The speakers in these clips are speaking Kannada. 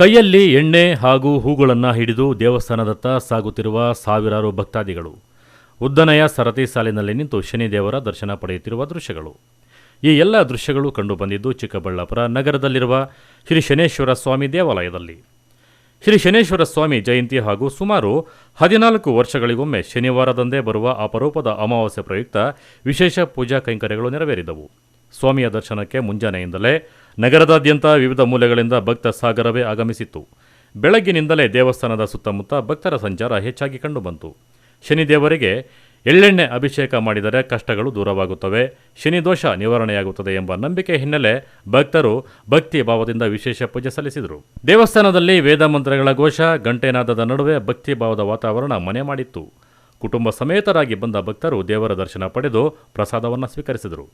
ಕೈಯಲ್ಲಿ ಎಣ್ಣೆ ಹಾಗೂ ಹೂಗಳನ್ನು ಹಿಡಿದು ದೇವಸ್ಥಾನದತ್ತ ಸಾಗುತ್ತಿರುವ ಸಾವಿರಾರು ಭಕ್ತಾದಿಗಳು ಉದ್ದನೆಯ ಸರತಿ ಸಾಲಿನಲ್ಲಿ ನಿಂತು ಶನಿದೇವರ ದರ್ಶನ ಪಡೆಯುತ್ತಿರುವ ದೃಶ್ಯಗಳು. ಈ ಎಲ್ಲ ದೃಶ್ಯಗಳು ಕಂಡುಬಂದಿದ್ದು ಚಿಕ್ಕಬಳ್ಳಾಪುರ ನಗರದಲ್ಲಿರುವ ಶ್ರೀ ಶನೇಶ್ವರ ಸ್ವಾಮಿ ದೇವಾಲಯದಲ್ಲಿ. ಶ್ರೀ ಶನೇಶ್ವರ ಸ್ವಾಮಿ ಜಯಂತಿ ಹಾಗೂ ಸುಮಾರು 14 ವರ್ಷಗಳಿಗೊಮ್ಮೆ ಶನಿವಾರದಂದೇ ಬರುವ ಅಪರೂಪದ ಅಮಾವಾಸ್ಯೆ ಪ್ರಯುಕ್ತ ವಿಶೇಷ ಪೂಜಾ ಕೈಂಕರ್ಯಗಳು ನೆರವೇರಿದವು. ಸ್ವಾಮಿಯ ದರ್ಶನಕ್ಕೆ ಮುಂಜಾನೆಯಿಂದಲೇ ನಗರದಾದ್ಯಂತ ವಿವಿಧ ಮೂಲೆಗಳಿಂದ ಭಕ್ತ ಸಾಗರವೇ ಆಗಮಿಸಿತ್ತು. ಬೆಳಗ್ಗಿನಿಂದಲೇ ದೇವಸ್ಥಾನದ ಸುತ್ತಮುತ್ತ ಭಕ್ತರ ಸಂಚಾರ ಹೆಚ್ಚಾಗಿ ಕಂಡುಬಂತು. ಶನಿದೇವರಿಗೆ ಎಳ್ಳೆಣ್ಣೆ ಅಭಿಷೇಕ ಮಾಡಿದರೆ ಕಷ್ಟಗಳು ದೂರವಾಗುತ್ತವೆ, ಶನಿದೋಷ ನಿವಾರಣೆಯಾಗುತ್ತದೆ ಎಂಬ ನಂಬಿಕೆ ಹಿನ್ನೆಲೆ ಭಕ್ತರು ಭಕ್ತಿ ಭಾವದಿಂದ ವಿಶೇಷ ಪೂಜೆ ಸಲ್ಲಿಸಿದರು. ದೇವಸ್ಥಾನದಲ್ಲಿ ವೇದ ಮಂತ್ರಗಳ ಘೋಷ, ಗಂಟೆನಾದದ ನಡುವೆ ಭಕ್ತಿ ಭಾವದ ವಾತಾವರಣ ಮನೆ ಮಾಡಿತ್ತು. ಕುಟುಂಬ ಸಮೇತರಾಗಿ ಬಂದ ಭಕ್ತರು ದೇವರ ದರ್ಶನ ಪಡೆದು ಪ್ರಸಾದವನ್ನು ಸ್ವೀಕರಿಸಿದರು.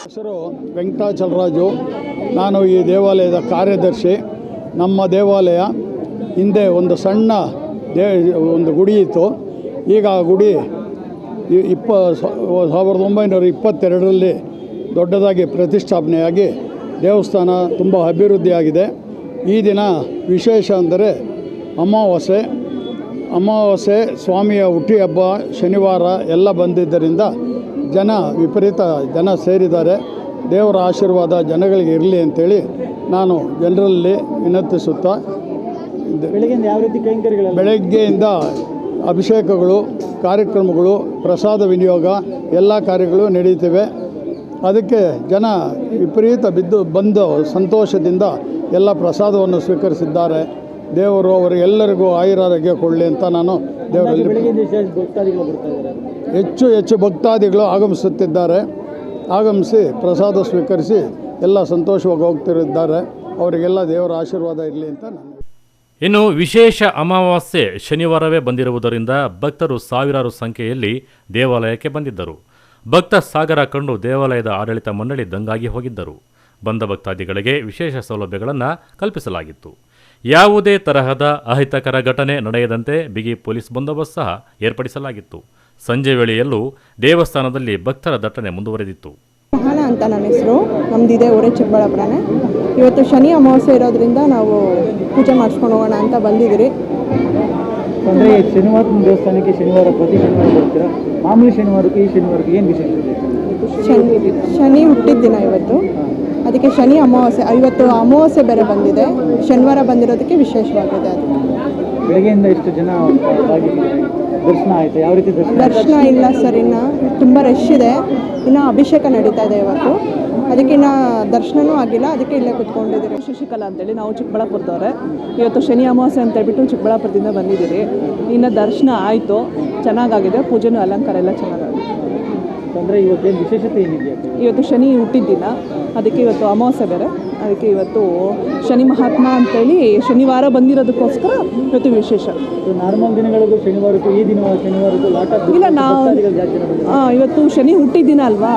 ಹೆಸರು ವೆಂಕಟಾಚಲರಾಜು. ನಾನು ಈ ದೇವಾಲಯದ ಕಾರ್ಯದರ್ಶಿ. ನಮ್ಮ ದೇವಾಲಯ ಹಿಂದೆ ಒಂದು ಸಣ್ಣ ಒಂದು ಗುಡಿ ಇತ್ತು. ಈಗ ಆ ಗುಡಿ 1922ರಲ್ಲಿ ದೊಡ್ಡದಾಗಿ ಪ್ರತಿಷ್ಠಾಪನೆಯಾಗಿ ದೇವಸ್ಥಾನ ತುಂಬ ಅಭಿವೃದ್ಧಿಯಾಗಿದೆ. ಈ ದಿನ ವಿಶೇಷ ಅಂದರೆ ಅಮಾವಾಸ್ಯೆ ಸ್ವಾಮಿಯ ಹುಟ್ಟಿ ಹಬ್ಬ ಶನಿವಾರ ಎಲ್ಲ ಬಂದಿದ್ದರಿಂದ ವಿಪರೀತ ಜನ ಸೇರಿದ್ದಾರೆ. ದೇವರ ಆಶೀರ್ವಾದ ಜನಗಳಿಗೆ ಇರಲಿ ಅಂತೇಳಿ ನಾನು ಜನರಲ್ಲಿ ವಿನಂತಿಸುತ್ತಾ ಬೆಳಗ್ಗೆಯಿಂದ ಅಭಿಷೇಕಗಳು, ಕಾರ್ಯಕ್ರಮಗಳು, ಪ್ರಸಾದ ವಿನಿಯೋಗ ಎಲ್ಲ ಕಾರ್ಯಗಳು ನಡೆಯುತ್ತಿವೆ. ಅದಕ್ಕೆ ಜನ ವಿಪರೀತ ಬಂದು ಸಂತೋಷದಿಂದ ಎಲ್ಲ ಪ್ರಸಾದವನ್ನು ಸ್ವೀಕರಿಸಿದ್ದಾರೆ. ದೇವರು ಅವರಿಗೆಲ್ಲರಿಗೂ ಆಯುರಾರೋಗ್ಯ ಕೊಡಲಿ ಅಂತ ನಾನು ದೇವರಲ್ಲಿ ಹೆಚ್ಚು ಭಕ್ತಾದಿಗಳು ಆಗಮಿಸುತ್ತಿದ್ದಾರೆ. ಆಗಮಿಸಿ ಪ್ರಸಾದ ಸ್ವೀಕರಿಸಿ ಎಲ್ಲ ಸಂತೋಷವಾಗಿ ಹೋಗ್ತಿದ್ದಾರೆ. ಅವರಿಗೆಲ್ಲ ದೇವರ ಆಶೀರ್ವಾದ ಇರಲಿ ಅಂತ ನಾನು. ಇನ್ನು ವಿಶೇಷ ಅಮಾವಾಸ್ಯೆ ಶನಿವಾರವೇ ಬಂದಿರುವುದರಿಂದ ಭಕ್ತರು ಸಾವಿರಾರು ಸಂಖ್ಯೆಯಲ್ಲಿ ದೇವಾಲಯಕ್ಕೆ ಬಂದಿದ್ದರು. ಭಕ್ತ ಸಾಗರ ಕಂಡು ದೇವಾಲಯದ ಆಡಳಿತ ಮಂಡಳಿ ದಂಗಾಗಿ ಹೋಗಿದ್ದರು. ಬಂದ ಭಕ್ತಾದಿಗಳಿಗೆ ವಿಶೇಷ ಸೌಲಭ್ಯಗಳನ್ನು ಕಲ್ಪಿಸಲಾಗಿತ್ತು. ಯಾವುದೇ ತರಹದ ಅಹಿತಕರ ಘಟನೆ ನಡೆಯದಂತೆ ಬಿಗಿ ಪೊಲೀಸ್ ಬಂದೋಬಸ್ತ್ ಸಹ ಏರ್ಪಡಿಸಲಾಗಿತ್ತು. ಸಂಜೆ ವೇಳೆಯಲ್ಲೂ ದೇವಸ್ಥಾನದಲ್ಲಿ ಭಕ್ತರ ದಟ್ಟಣೆ ಮುಂದುವರೆದಿತ್ತು. ಮಹಾನ ಅಂತ ನನ್ನ ಹೆಸರು. ನಮ್ಮದಿದೆ ಊರೇ ಚಿಕ್ಕಬಳ್ಳಾಪುರನೇ. ಇವತ್ತು ಶನಿ ಅಮಾವಾಸ್ಯೆ ಇರೋದ್ರಿಂದ ನಾವು ಪೂಜೆ ಮಾಡಿಸ್ಕೊಂಡು ಹೋಗೋಣ ಅಂತ ಬಂದಿದ್ದೀರಿ. ಅಂದರೆ ಶನಿವಾರ ದೇವಸ್ಥಾನಕ್ಕೆ ಶನಿವಾರ ಪ್ರತಿ ಶನಿವಾರ ಬರ್ತೀರಾ? ಮಾಮೂಲಿ ಶನಿವಾರಕ್ಕೆ ಈ ಶನಿವಾರಕ್ಕೆ ಏನು ವಿಶೇಷ ಇದೆ? ಶನಿ ಹುಟ್ಟಿದ ದಿನ ಇವತ್ತು, ಅದಕ್ಕೆ ಶನಿ ಅಮಾವಾಸ್ಯೆ. ಇವತ್ತು ಅಮಾವಾಸ್ಯೆ ಬೇರೆ ಬಂದಿದೆ, ಶನಿವಾರ ಬಂದಿರೋದಕ್ಕೆ ವಿಶೇಷವಾಗಿದೆ. ಅದು ಬೆಳಗ್ಗೆಯಿಂದ ಎಷ್ಟು ಜನ ದರ್ಶನ ಆಯಿತು? ಯಾವ ರೀತಿ ದರ್ಶನ ಇಲ್ಲ ಸರ್, ಇನ್ನು ತುಂಬ ರಶ್ ಇದೆ. ಇನ್ನು ಅಭಿಷೇಕ ನಡೀತಾ ಇದೆ ಇವತ್ತು, ಅದಕ್ಕೆ ಇನ್ನು ದರ್ಶನವೂ ಆಗಿಲ್ಲ. ಅದಕ್ಕೆ ಇಲ್ಲೇ ಕೂತ್ಕೊಂಡಿದ್ದೀರಿ. ಶಶಿಕಲಾ ಅಂತೇಳಿ ನಾವು ಚಿಕ್ಕಬಳ್ಳಾಪುರದವ್ರೆ. ಇವತ್ತು ಶನಿ ಅಮಾವಾಸ್ಯೆ ಅಂತ ಹೇಳ್ಬಿಟ್ಟು ಚಿಕ್ಕಬಳ್ಳಾಪುರದಿಂದ ಬಂದಿದ್ದೀರಿ. ಇನ್ನು ದರ್ಶನ ಆಯಿತು, ಚೆನ್ನಾಗಾಗಿದೆ. ಪೂಜೆನೂ ಅಲಂಕಾರ ಎಲ್ಲ ಚೆನ್ನಾಗಾಗಿದೆ. ಅಂದರೆ ಇವತ್ತೇನು ವಿಶೇಷತೆ ಏನಿದೆಯಾ? ಇವತ್ತು ಶನಿ ಹುಟ್ಟಿದ ದಿನ, ಅದಕ್ಕೆ ಇವತ್ತು ಅಮಾವಾಸ್ಯೆ ಬೇರೆ, ಅದಕ್ಕೆ ಇವತ್ತು ಶನಿ ಮಹಾತ್ಮ ಅಂತೇಳಿ ಶನಿವಾರ ಬಂದಿರೋದಕ್ಕೋಸ್ಕರ ಇವತ್ತು ವಿಶೇಷ. ನಾರ್ಮಲ್ ದಿನಗಳಿಗೂ ಶನಿವಾರಕ್ಕೂ ಈ ದಿನ ಶನಿವಾರಕ್ಕೂ ಲಾಟ್ ಆಫ್ ಇಲ್ಲ, ನಾವು ಇವತ್ತು ಶನಿ ಹುಟ್ಟಿದ ದಿನ ಅಲ್ವಾ,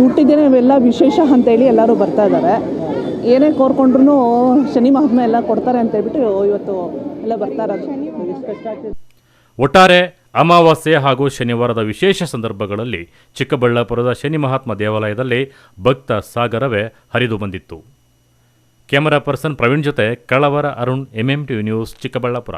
ಹುಟ್ಟಿದ ದಿನ ಇವೆಲ್ಲ ವಿಶೇಷ ಅಂತೇಳಿ ಎಲ್ಲರೂ ಬರ್ತಾ ಇದ್ದಾರೆ. ಏನೇ ಕೋರ್ಕೊಂಡ್ರು ಶನಿ ಮಹಾತ್ಮ ಎಲ್ಲ ಕೊಡ್ತಾರೆ ಅಂತ ಹೇಳ್ಬಿಟ್ಟು ಇವತ್ತು ಎಲ್ಲ ಬರ್ತಾರೆ. ಒಟ್ಟಾರೆ ಅಮಾವಾಸ್ಯೆ ಹಾಗೂ ಶನಿವಾರದ ವಿಶೇಷ ಸಂದರ್ಭಗಳಲ್ಲಿ ಚಿಕ್ಕಬಳ್ಳಾಪುರದ ಶನಿ ಮಹಾತ್ಮ ದೇವಾಲಯದಲ್ಲಿ ಭಕ್ತ ಸಾಗರವೇ ಹರಿದು ಬಂದಿತ್ತು. ಕ್ಯಾಮರಾ ಪರ್ಸನ್ ಪ್ರವೀಣ್ ಜೊತೆ ಕಳವರ ಅರುಣ್, MMTV ನ್ಯೂಸ್, ಚಿಕ್ಕಬಳ್ಳಾಪುರ.